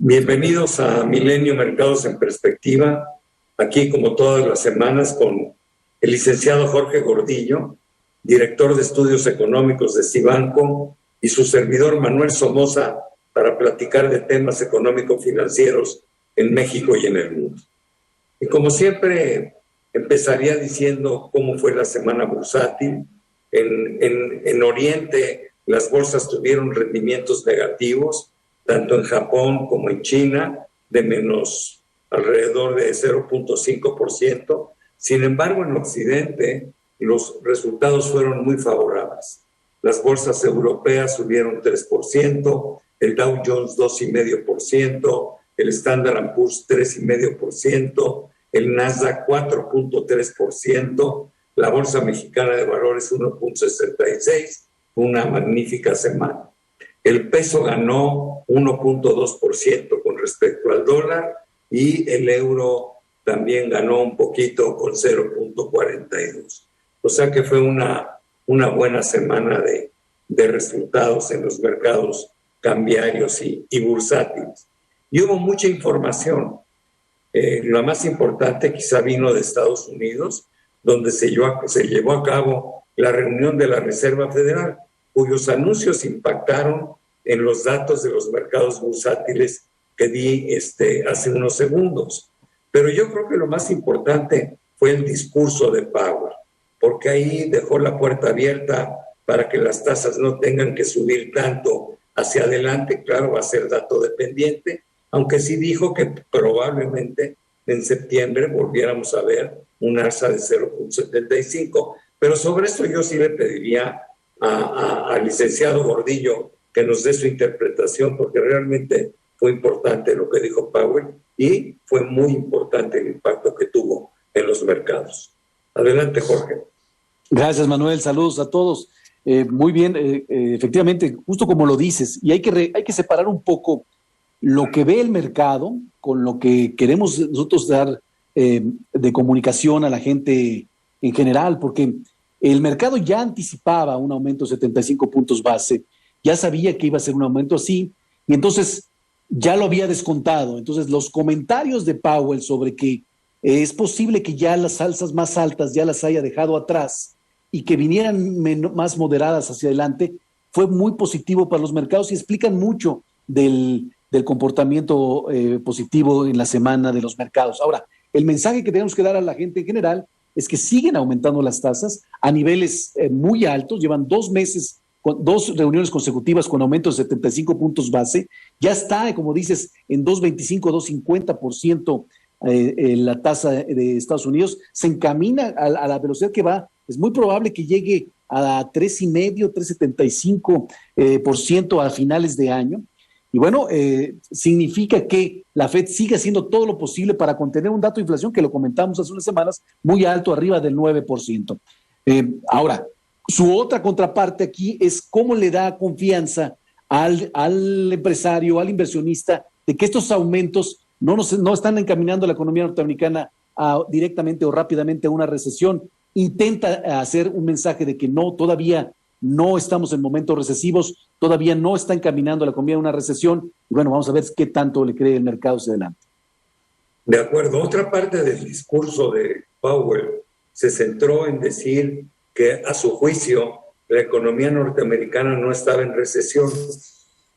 Bienvenidos a Milenio Mercados en Perspectiva, aquí como todas las semanas con el licenciado Jorge Gordillo, director de Estudios Económicos de Cibanco, y su servidor Manuel Somoza para platicar de temas económico-financieros en México y en el mundo. Y como siempre, empezaría diciendo cómo fue la semana bursátil. En Oriente las bolsas tuvieron rendimientos negativos, tanto en Japón como en China, de menos alrededor de 0.5%. Sin embargo, en Occidente los resultados fueron muy favorables. Las bolsas europeas subieron 3%, el Dow Jones 2,5%, el Standard & Poor's 3,5%, el Nasdaq 4.3%, la Bolsa Mexicana de Valores 1.66%, una magnífica semana. El peso ganó 1.2% con respecto al dólar y el euro también ganó un poquito con 0.42%. O sea que fue una buena semana de resultados en los mercados cambiarios y bursátiles. Y hubo mucha información. La más importante quizá vino de Estados Unidos, donde se llevó a cabo la reunión de la Reserva Federal, cuyos anuncios impactaron en los datos de los mercados bursátiles que di hace unos segundos. Pero yo creo que lo más importante fue el discurso de Powell, porque ahí dejó la puerta abierta para que las tasas no tengan que subir tanto hacia adelante. Claro, va a ser dato dependiente, aunque sí dijo que probablemente en septiembre volviéramos a ver un alza de 0.75. Pero sobre esto yo sí le pediría al licenciado Gordillo que nos dé su interpretación, porque realmente fue importante lo que dijo Powell y fue muy importante el impacto que tuvo en los mercados. Adelante, Jorge. Gracias, Manuel. Saludos a todos. Muy bien, efectivamente, justo como lo dices, y hay que separar un poco lo que ve el mercado con lo que queremos nosotros dar de comunicación a la gente en general, porque el mercado ya anticipaba un aumento de 75 puntos base, ya sabía que iba a ser un aumento así, y entonces ya lo había descontado. Entonces los comentarios de Powell sobre que es posible que ya las alzas más altas ya las haya dejado atrás y que vinieran más moderadas hacia adelante, fue muy positivo para los mercados y explican mucho del comportamiento positivo en la semana de los mercados. Ahora, el mensaje que tenemos que dar a la gente en general es que siguen aumentando las tasas a niveles muy altos, llevan 2 meses, con 2 reuniones consecutivas con aumentos de 75 puntos base, ya está, como dices, en 2.25, 2.50% la tasa de Estados Unidos, se encamina a la velocidad que va, es muy probable que llegue a 3.5, 3.75% a finales de año. Y bueno, significa que la Fed sigue haciendo todo lo posible para contener un dato de inflación que lo comentamos hace unas semanas, muy alto, arriba del 9%. Ahora, su otra contraparte aquí es cómo le da confianza al empresario, al inversionista, de que estos aumentos no están encaminando a la economía norteamericana directamente o rápidamente a una recesión. Intenta hacer un mensaje de que todavía no estamos en momentos recesivos, todavía no está encaminando la economía a una recesión, y bueno, vamos a ver qué tanto le cree el mercado hacia adelante. De acuerdo. Otra parte del discurso de Powell se centró en decir que a su juicio la economía norteamericana no estaba en recesión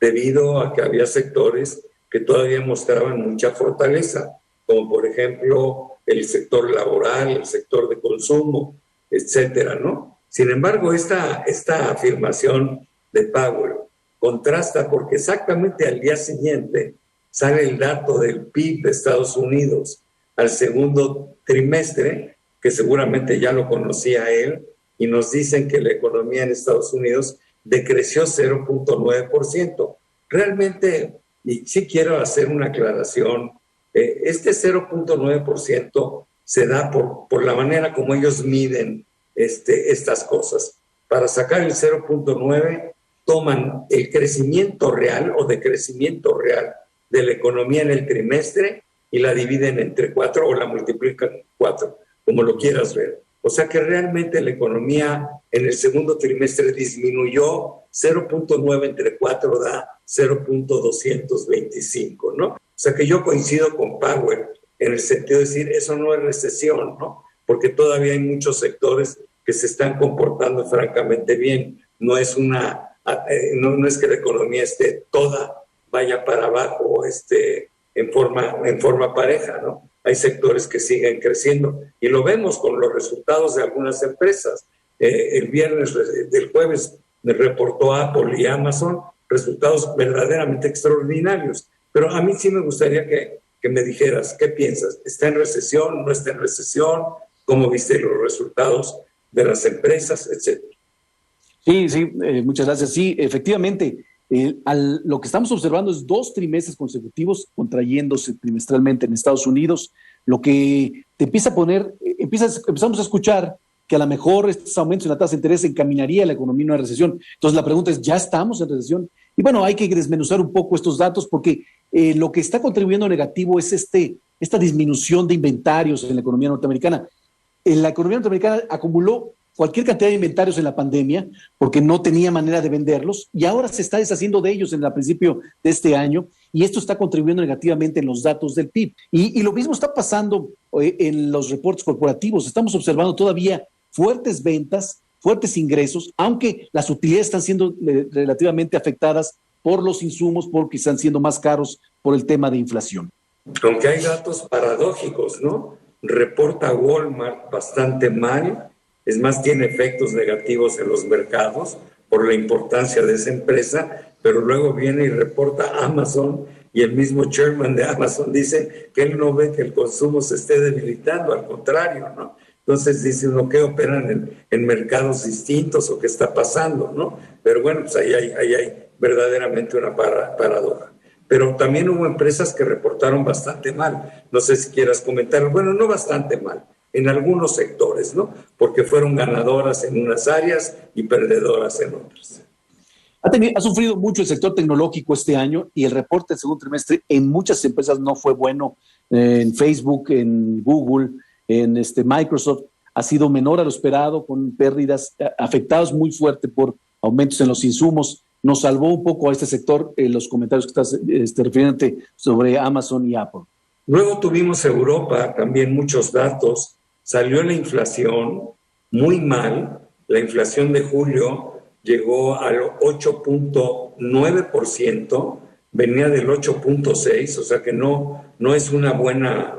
debido a que había sectores que todavía mostraban mucha fortaleza, como por ejemplo el sector laboral, el sector de consumo, etcétera, ¿no? Sin embargo, esta afirmación de Powell contrasta porque exactamente al día siguiente sale el dato del PIB de Estados Unidos al segundo trimestre, que seguramente ya lo conocía él, y nos dicen que la economía en Estados Unidos decreció 0.9%. Realmente, y sí quiero hacer una aclaración, este 0.9% se da por la manera como ellos miden estas cosas. Para sacar el 0.9 toman el crecimiento real o decrecimiento real de la economía en el trimestre y la dividen entre 4 o la multiplican 4, como lo quieras ver. O sea que realmente la economía en el segundo trimestre disminuyó 0.9 entre 4 da 0.225, ¿no? O sea que yo coincido con Powell en el sentido de decir, eso no es recesión, ¿no? Porque todavía hay muchos sectores que se están comportando francamente bien. No es no es que la economía esté toda vaya para abajo en forma pareja, ¿no? Hay sectores que siguen creciendo y lo vemos con los resultados de algunas empresas. El jueves me reportó Apple y Amazon resultados verdaderamente extraordinarios. Pero a mí sí me gustaría que me dijeras, ¿qué piensas? ¿Está en recesión? ¿No está en recesión? ¿Cómo viste los resultados de las empresas, etcétera? Sí, muchas gracias. Sí, efectivamente, lo que estamos observando es 2 trimestres consecutivos contrayéndose trimestralmente en Estados Unidos, lo que te empieza a poner, empezamos a escuchar que a lo mejor estos aumentos en la tasa de interés encaminaría a la economía en una recesión. Entonces la pregunta es, ¿ya estamos en recesión? Y bueno, hay que desmenuzar un poco estos datos porque lo que está contribuyendo negativo es esta disminución de inventarios en la economía norteamericana. La economía norteamericana acumuló cualquier cantidad de inventarios en la pandemia porque no tenía manera de venderlos y ahora se está deshaciendo de ellos a principio de este año y esto está contribuyendo negativamente en los datos del PIB. Y lo mismo está pasando en los reportes corporativos. Estamos observando todavía fuertes ventas, fuertes ingresos, aunque las utilidades están siendo relativamente afectadas por los insumos porque están siendo más caros por el tema de inflación. Aunque hay datos paradójicos, ¿no? Reporta Walmart bastante mal, es más, tiene efectos negativos en los mercados por la importancia de esa empresa, pero luego viene y reporta Amazon y el mismo chairman de Amazon dice que él no ve que el consumo se esté debilitando, al contrario, ¿no? Entonces dice uno que operan en mercados distintos o qué está pasando, ¿no? Pero bueno, pues ahí hay verdaderamente una paradoja. Pero también hubo empresas que reportaron bastante mal. No sé si quieras comentar. Bueno, no bastante mal, en algunos sectores, ¿no? Porque fueron ganadoras en unas áreas y perdedoras en otras. Ha sufrido mucho el sector tecnológico este año y el reporte del segundo trimestre en muchas empresas no fue bueno. En Facebook, en Google, en Microsoft, ha sido menor a lo esperado, con pérdidas, afectados muy fuerte por aumentos en los insumos. Nos salvó un poco a este sector los comentarios que estás refiriendo sobre Amazon y Apple. Luego tuvimos Europa, también muchos datos. Salió la inflación muy mal. La inflación de julio llegó al 8.9%, venía del 8.6%, o sea que no es una buena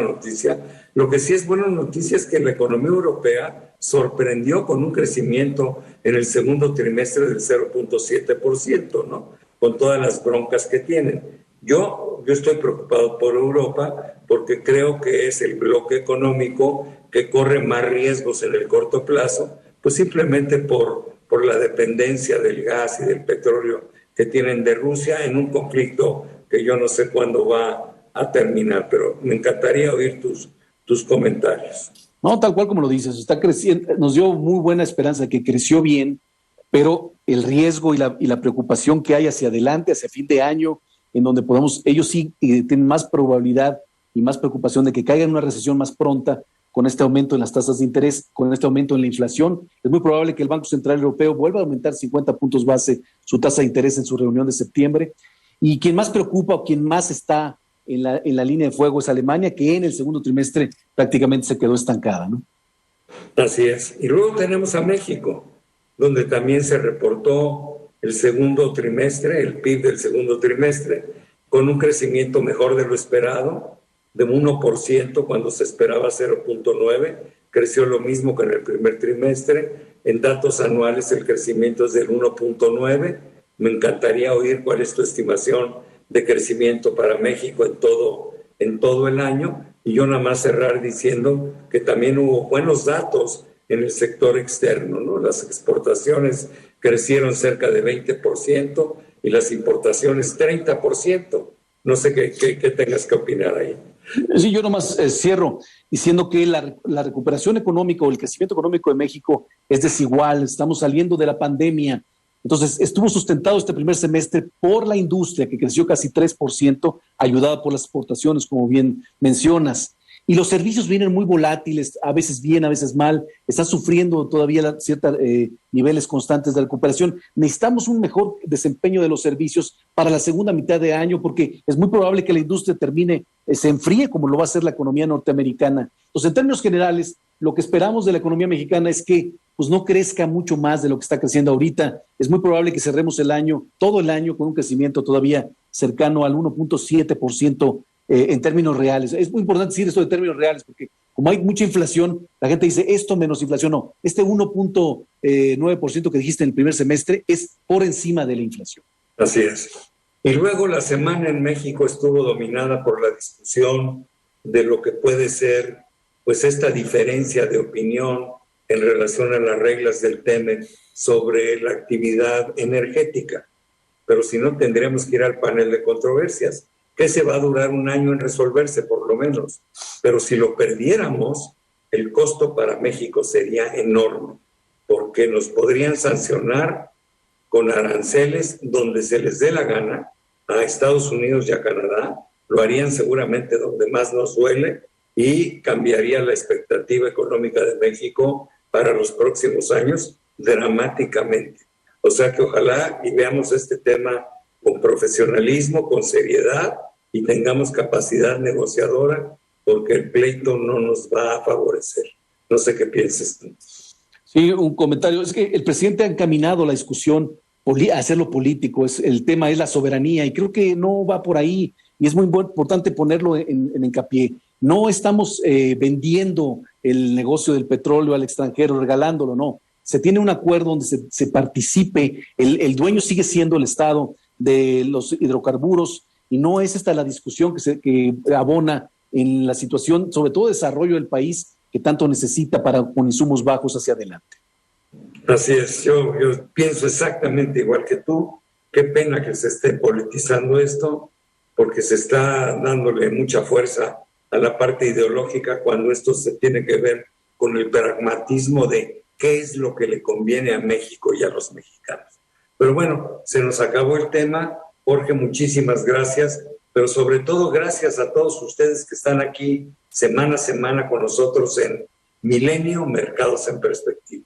noticia. Lo que sí es buena noticia es que la economía europea sorprendió con un crecimiento en el segundo trimestre del 0.7%, ¿no? Con todas las broncas que tienen. Yo estoy preocupado por Europa porque creo que es el bloque económico que corre más riesgos en el corto plazo, pues simplemente por la dependencia del gas y del petróleo que tienen de Rusia en un conflicto que yo no sé cuándo va a terminar, pero me encantaría oír tus comentarios. No, tal cual como lo dices, está creciendo, nos dio muy buena esperanza de que creció bien, pero el riesgo y la preocupación que hay hacia adelante, hacia fin de año, en donde ellos sí tienen más probabilidad y más preocupación de que caigan en una recesión más pronta con este aumento en las tasas de interés, con este aumento en la inflación. Es muy probable que el Banco Central Europeo vuelva a aumentar 50 puntos base su tasa de interés en su reunión de septiembre. Y quien más preocupa o quien más está en la línea de fuego es Alemania, que en el segundo trimestre prácticamente se quedó estancada, ¿no? Así es. Y luego tenemos a México, donde también se reportó el segundo trimestre, el PIB del segundo trimestre, con un crecimiento mejor de lo esperado, de 1% cuando se esperaba 0.9%, creció lo mismo que en el primer trimestre. En datos anuales el crecimiento es del 1.9%. Me encantaría oír cuál es tu estimación de crecimiento para México en todo el año. Y yo nada más cerrar diciendo que también hubo buenos datos en el sector externo, ¿no? Las exportaciones crecieron cerca de 20% y las importaciones 30%. No sé qué tengas que opinar ahí. Sí, yo nomás cierro diciendo que la recuperación económica o el crecimiento económico de México es desigual. Estamos saliendo de la pandemia. Entonces, estuvo sustentado este primer semestre por la industria, que creció casi 3%, ayudada por las exportaciones, como bien mencionas. Y los servicios vienen muy volátiles, a veces bien, a veces mal, está sufriendo todavía ciertos niveles constantes de recuperación. Necesitamos un mejor desempeño de los servicios para la segunda mitad de año, porque es muy probable que la industria se enfríe como lo va a hacer la economía norteamericana. Entonces, en términos generales, lo que esperamos de la economía mexicana es que pues, no crezca mucho más de lo que está creciendo ahorita. Es muy probable que cerremos el año, todo el año, con un crecimiento todavía cercano al 1.7%. En términos reales. Es muy importante decir esto de términos reales, porque como hay mucha inflación, la gente dice esto menos inflación. No, este 1.9% que dijiste en el primer semestre es por encima de la inflación. Así es. Y luego la semana en México estuvo dominada por la discusión de lo que puede ser pues esta diferencia de opinión en relación a las reglas del TEMEC sobre la actividad energética. Pero si no, tendremos que ir al panel de controversias, que se va a durar un año en resolverse por lo menos. Pero si lo perdiéramos, el costo para México sería enorme, porque nos podrían sancionar con aranceles donde se les dé la gana a Estados Unidos y a Canadá, lo harían seguramente donde más nos duele y cambiaría la expectativa económica de México para los próximos años dramáticamente. O sea que ojalá y veamos este tema con profesionalismo, con seriedad y tengamos capacidad negociadora, porque el pleito no nos va a favorecer. No sé qué pienses tú. Sí, un comentario. Es que el presidente ha encaminado la discusión a hacerlo político. El tema es la soberanía y creo que no va por ahí y es muy importante ponerlo en hincapié. No estamos vendiendo el negocio del petróleo al extranjero, regalándolo, no. Se tiene un acuerdo donde se participe, el dueño sigue siendo el Estado de los hidrocarburos y no es esta la discusión que abona en la situación, sobre todo desarrollo del país que tanto necesita con insumos bajos hacia adelante. Así es, yo pienso exactamente igual que tú. Qué pena que se esté politizando esto, porque se está dándole mucha fuerza a la parte ideológica cuando esto se tiene que ver con el pragmatismo de qué es lo que le conviene a México y a los mexicanos. Pero bueno, se nos acabó el tema. Jorge, muchísimas gracias, pero sobre todo gracias a todos ustedes que están aquí semana a semana con nosotros en Milenio Mercados en Perspectiva.